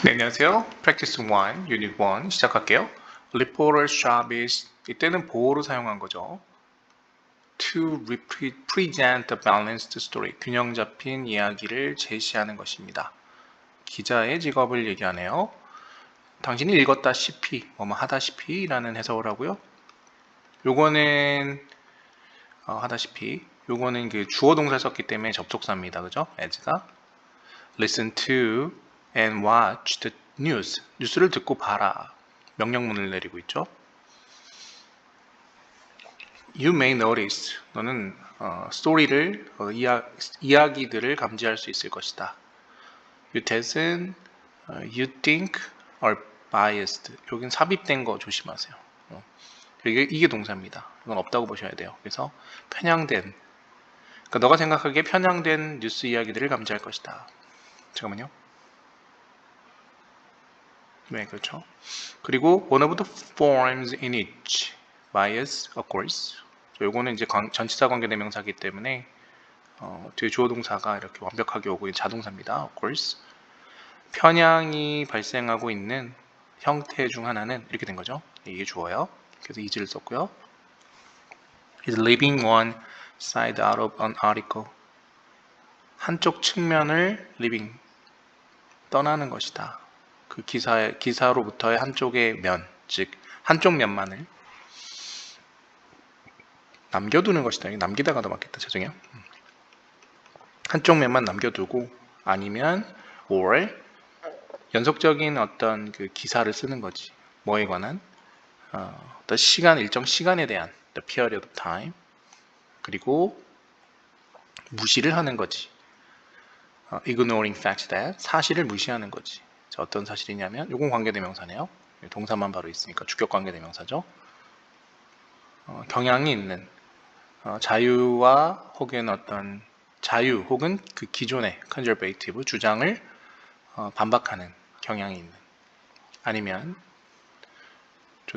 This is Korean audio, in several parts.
네, 안녕하세요. Practice 1, Unit 1 시작할게요. Reporter's job is 이때는 보호로 사용한 거죠. To present a balanced story. 균형 잡힌 이야기를 제시하는 것입니다. 기자의 직업을 얘기하네요. 당신이 읽었다시피, 뭐뭐 하다시피 라는 해석을 하고요. 요거는 하다시피 요거는 그 주어 동사 썼기 때문에 접속사입니다. 그죠? as가 listen to and watch the news. 뉴스를 듣고 봐라. 명령문을 내리고 있죠. You may notice. 너는 스토리를 이야기들을 감지할 수 있을 것이다. You test은 you think are biased. 여긴 삽입된 거 조심하세요. 이게 동사입니다. 이건 없다고 보셔야 돼요. 그래서 편향된. 그러니까 너가 생각하기에 편향된 뉴스 이야기들을 감지할 것이다. 잠깐만요. 네, 그렇죠. 그리고 one of the forms in each bias occurs. 요거는 이제 전치사 관계대명사이기 때문에 뒤에 주어 동사가 이렇게 완벽하게 오고 있는 자동사입니다. occurs. 편향이 발생하고 있는 형태 중 하나는 이렇게 된 거죠. 이게 주어요. 그래서 is를 썼고요. is leaving one side out of an article. 한쪽 측면을 leaving 떠나는 것이다. 그 기사로부터의 한쪽의 면, 즉 한쪽 면만을 남겨두는 것이다. 남기다가 더 맞겠다. 죄송해요. 한쪽 면만 남겨두고 아니면 or 연속적인 어떤 그 기사를 쓰는 거지. 뭐에 관한 어떤 시간, 일정 시간에 대한 the period of time. 그리고 무시를 하는 거지. ignoring facts that 사실을 무시하는 거지. 자, 어떤 사실이냐면 요건 관계대명사네요. 동사만 바로 있으니까 주격 관계대명사죠. 경향이 있는 자유와 혹은 어떤 자유 혹은 그 기존의 conservative 주장을 반박하는 경향이 있는 아니면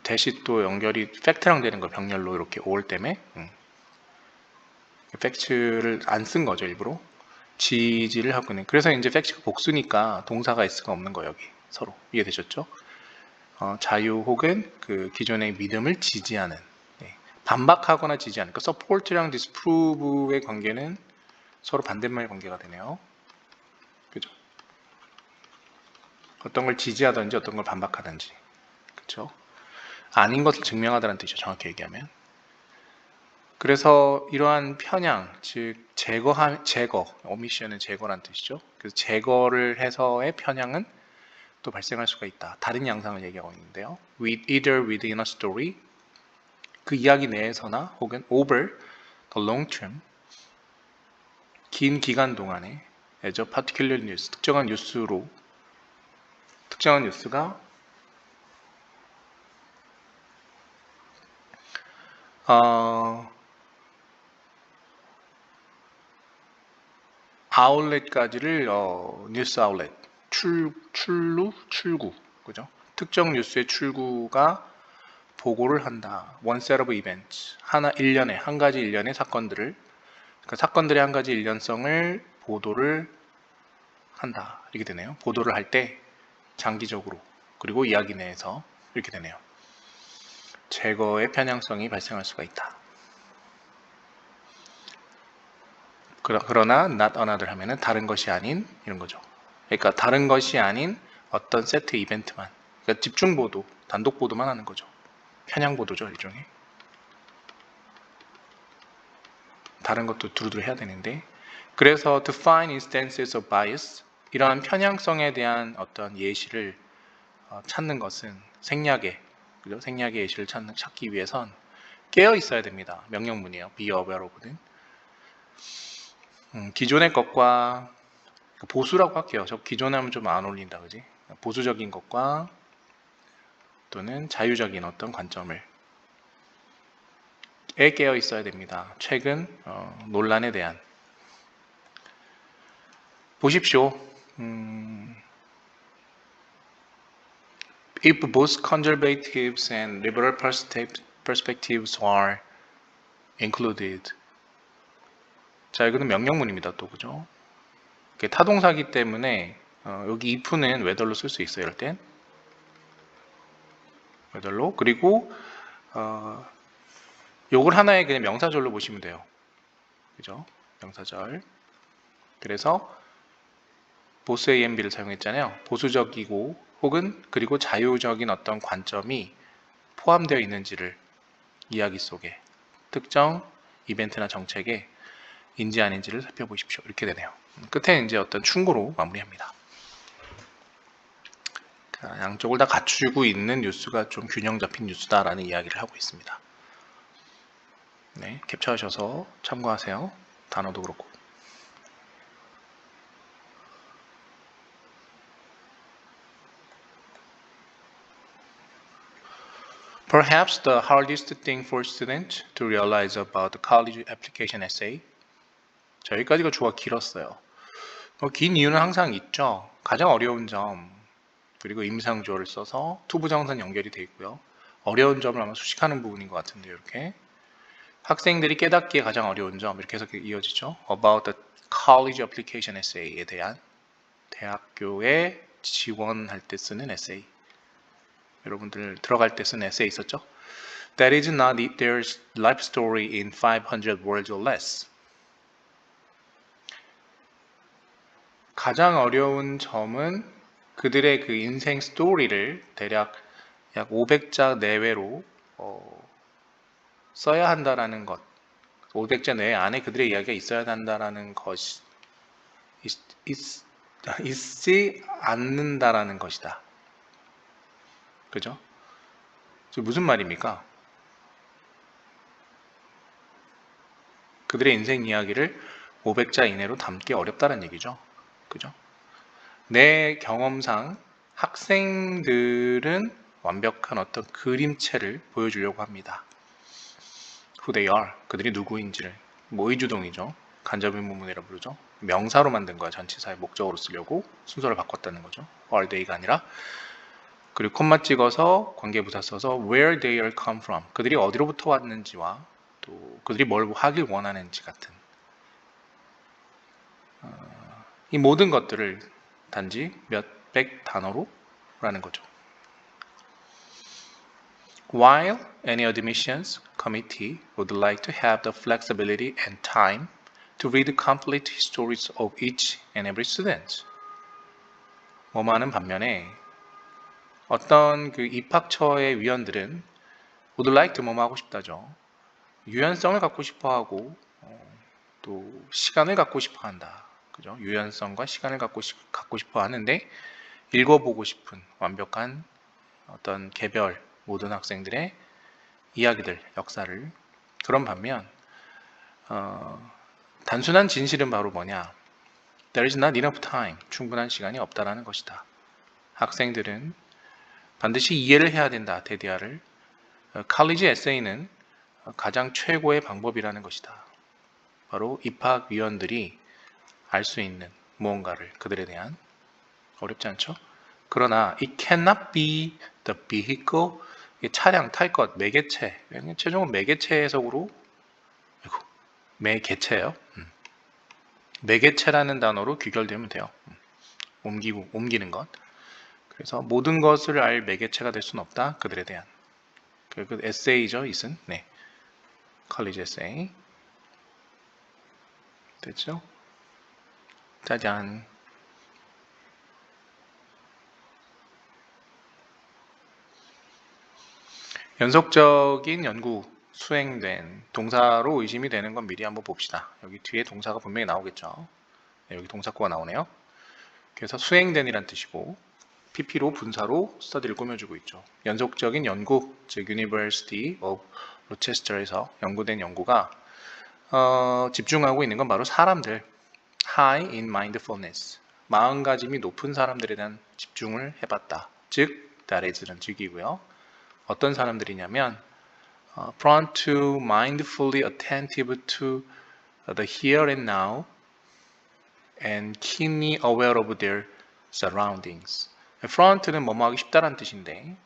대시 또 연결이 팩트랑 되는 거 병렬로 이렇게 올 때문에 팩트를 안 쓴 거죠 일부러 지지를 하고 있는. 그래서 이제 팩트가 복수니까 동사가 S가 없는 거예요 여기 서로 이해되셨죠? 자유 혹은 그 기존의 믿음을 지지하는 반박하거나 지지하는. 그러니까 support랑 disprove의 관계는 서로 반대말 관계가 되네요. 그죠? 어떤 걸 지지하든지 어떤 걸 반박하든지. 그죠? 아닌 것을 증명하다는 뜻이죠. 정확히 얘기하면. 그래서 이러한 편향, 즉 제거, 오미션은 제거란 뜻이죠. 그래서 제거를 해서의 편향은 또 발생할 수가 있다. 다른 양상을 얘기하고 있는데요. Either within a story, 그 이야기 내에서나 혹은 over the long term, 긴 기간 동안에 as a particular news, 특정한 뉴스가 아울렛까지를 뉴스 아울렛 출구 그죠? 특정 뉴스의 출구가 보고를 한다. one set of events 하나 일련의 한 가지 일련의 사건들을 그러니까 사건들의 한 가지 일련성을 보도를 한다. 이렇게 되네요. 보도를 할 때 장기적으로 그리고 이야기 내에서 이렇게 되네요. 제거의 편향성이 발생할 수가 있다. 그러나 not another 하면은 다른 것이 아닌 이런 거죠. 그러니까 다른 것이 아닌 어떤 세트 이벤트만, 그러니까 집중 보도, 단독 보도만 하는 거죠. 편향 보도죠, 일종의. 다른 것도 두루두루 해야 되는데. 그래서 to find instances of bias, 이러한 편향성에 대한 어떤 예시를 찾는 것은 생략의, 그죠? 생략의 예시를 찾기 위해선 깨어 있어야 됩니다. 명령문이에요. be aware of는. 기존의 것과 보수라고 할게요. 저 기존에 하면 좀 안 어울린다, 그지? 보수적인 것과 또는 자유적인 어떤 관점을 깨어 있어야 됩니다. 최근 논란에 대한. 보십시오. If both conservatives and liberal perspectives are included. 자, 이거는 명령문입니다. 또 그죠? 타동사기 때문에 여기 if는 whether로 쓸 수 있어요. 이럴 땐 whether로. 그리고 요걸 하나의 그냥 명사절로 보시면 돼요. 그죠? 명사절. 그래서 보스 A and B를 사용했잖아요. 보수적이고 혹은 그리고 자유적인 어떤 관점이 포함되어 있는지를 이야기 속에 특정 이벤트나 정책에 인지 아닌지를 살펴보십시오. 이렇게 되네요. 끝에 이제 어떤 충고로 마무리합니다. 양쪽을 다 갖추고 있는 뉴스가 좀 균형 잡힌 뉴스다라는 이야기를 하고 있습니다. 네, 캡처하셔서 참고하세요. 단어도 그렇고. Perhaps the hardest thing for students to realize about the college application essay. 자, 여기까지가 주어가 길었어요. 긴 이유는 항상 있죠. 가장 어려운 점, 그리고 임상주어를 써서 투부정선 연결이 되어 있고요. 어려운 점을 아마 수식하는 부분인 것 같은데요. 이렇게 학생들이 깨닫기에 가장 어려운 점 이렇게 해서 이어지죠. About the college application essay에 대한 대학교에 지원할 때 쓰는 에세이. 여러분들 들어갈 때 쓰는 에세이 있었죠? That is not their life story in 500 words or less. 가장 어려운 점은 그들의 그 인생 스토리를 대략 약 500자 내외로 써야 한다라는 것. 500자 내외 안에 그들의 이야기가 있어야 한다라는 것이 있지 않는다라는 것이다. 그죠? 무슨 말입니까? 그들의 인생 이야기를 500자 이내로 담기 어렵다는 얘기죠. 그죠? 내 경험상 학생들은 완벽한 어떤 그림체를 보여주려고 합니다. Who they are. 그들이 누구인지를. 모의주동이죠. 간접의문문이라 부르죠. 명사로 만든 거야. 전치사의 목적으로 쓰려고 순서를 바꿨다는 거죠. are they가 아니라. 그리고 콤마 찍어서 관계부사 써서 where they are come from. 그들이 어디로부터 왔는지와 또 그들이 뭘 하길 원하는지 같은 이 모든 것들을 단지 몇백 단어로 라는 거죠. While any admissions committee would like to have the flexibility and time to read the complete histories of each and every student. 뭐하는 반면에 어떤 그 입학처의 위원들은 would like to 뭐뭐 하고 싶다죠. 유연성을 갖고 싶어하고 또 시간을 갖고 싶어한다. 그죠? 유연성과 시간을 갖고 싶어 하는데 읽어보고 싶은 완벽한 어떤 개별 모든 학생들의 이야기들, 역사를. 그런 반면 단순한 진실은 바로 뭐냐? There is not enough time. 충분한 시간이 없다라는 것이다. 학생들은 반드시 이해를 해야 된다. 대디아를. 칼리지 에세이는 가장 최고의 방법이라는 것이다. 바로 입학위원들이 알 수 있는 무언가를 그들에 대한 어렵지 않죠? 그러나 it cannot be the vehicle 차량 탈 것 매개체 최종은 매개체 해석으로 매개체예요. 매개체라는 단어로 귀결되면 돼요. 옮기는 것. 그래서 모든 것을 알 매개체가 될 수는 없다. 그들에 대한 그 에세이죠. 이슨 네 컬리지 에세이 됐죠? 짜잔. 연속적인 연구 수행된 동사로 의심이 되는 건 미리 한번 봅시다. 여기 뒤에 동사가 분명히 나오겠죠. 네, 여기 동사구가 나오네요. 그래서 수행된이란 뜻이고 PP로 분사로 스터디를 꾸며주고 있죠. 연속적인 연구, 즉 University of Rochester에서 연구된 연구가 집중하고 있는 건 바로 사람들, high in mindfulness, 마음가짐이 높은 사람들에 대한 집중을 해봤다. 즉, that is는 즉이고요. 어떤 사람들이냐면 prone to mindfully attentive to the here and now and keenly aware of their surroundings. front는 뭐뭐 하기 쉽다라는 뜻인데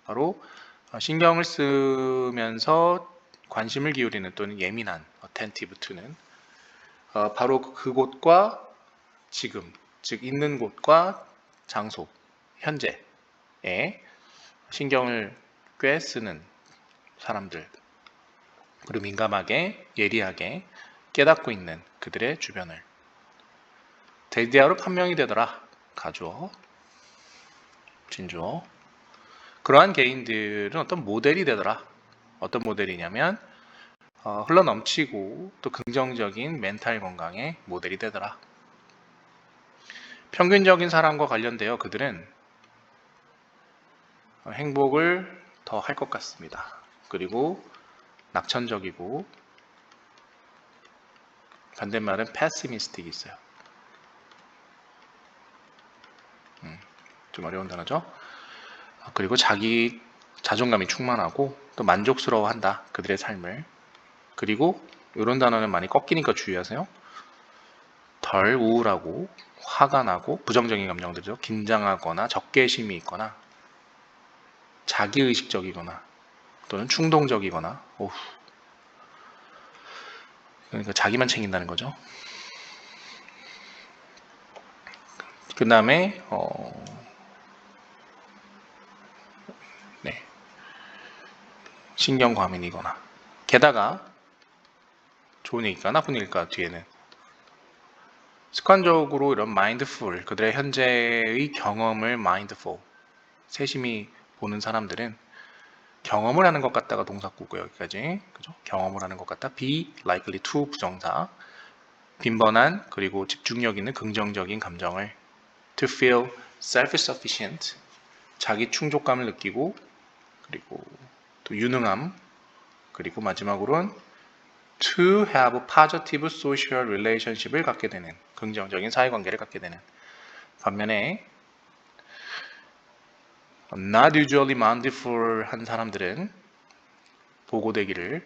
바로 신경을 쓰면서 관심을 기울이는 또는 예민한 attentive to는 바로 그곳과 지금 즉 있는 곳과 장소, 현재에 신경을 꽤 쓰는 사람들, 그리고 민감하게 예리하게 깨닫고 있는 그들의 주변을 대디아로 판명이 되더라. 가주어, 진주어. 그러한 개인들은 어떤 모델이 되더라. 어떤 모델이냐면 흘러넘치고 또 긍정적인 멘탈 건강의 모델이 되더라. 평균적인 사람과 관련되어 그들은 행복을 더 할 것 같습니다. 그리고 낙천적이고 반대말은 pessimistic이 있어요. 좀 어려운 단어죠. 그리고 자기 자존감이 충만하고 또 만족스러워한다. 그들의 삶을. 그리고 이런 단어는 많이 꺾이니까 주의하세요. 덜 우울하고 화가 나고 부정적인 감정들이죠. 긴장하거나 적개심이 있거나 자기의식적이거나 또는 충동적이거나 그러니까 자기만 챙긴다는 거죠. 그 다음에 신경과민이거나 게다가 좋은 얘기일까 나쁜 얘기일까 뒤에는 습관적으로 이런 mindful 그들의 현재의 경험을 mindful 세심히 보는 사람들은 경험을 하는 것 같다가 동사구고 여기까지 그죠? 경험을 하는 것 같다 be likely to 부정사 빈번한 그리고 집중력 있는 긍정적인 감정을 to feel self-sufficient 자기 충족감을 느끼고 그리고 또 유능함 그리고 마지막으로는 to have positive social relationship을 갖게 되는 긍정적인 사회관계를 갖게 되는 반면에 not usually mindful 한 사람들은 보고되기를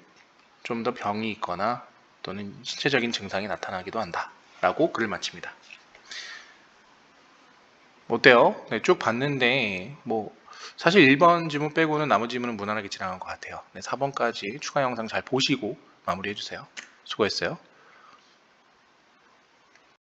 좀 더 병이 있거나 또는 신체적인 증상이 나타나기도 한다 라고 글을 마칩니다. 어때요? 네, 쭉 봤는데 사실 1번 지문 빼고는 나머지 지문은 무난하게 지나간 것 같아요. 네, 4번까지 추가 영상 잘 보시고 마무리해 주세요. 수고했어요.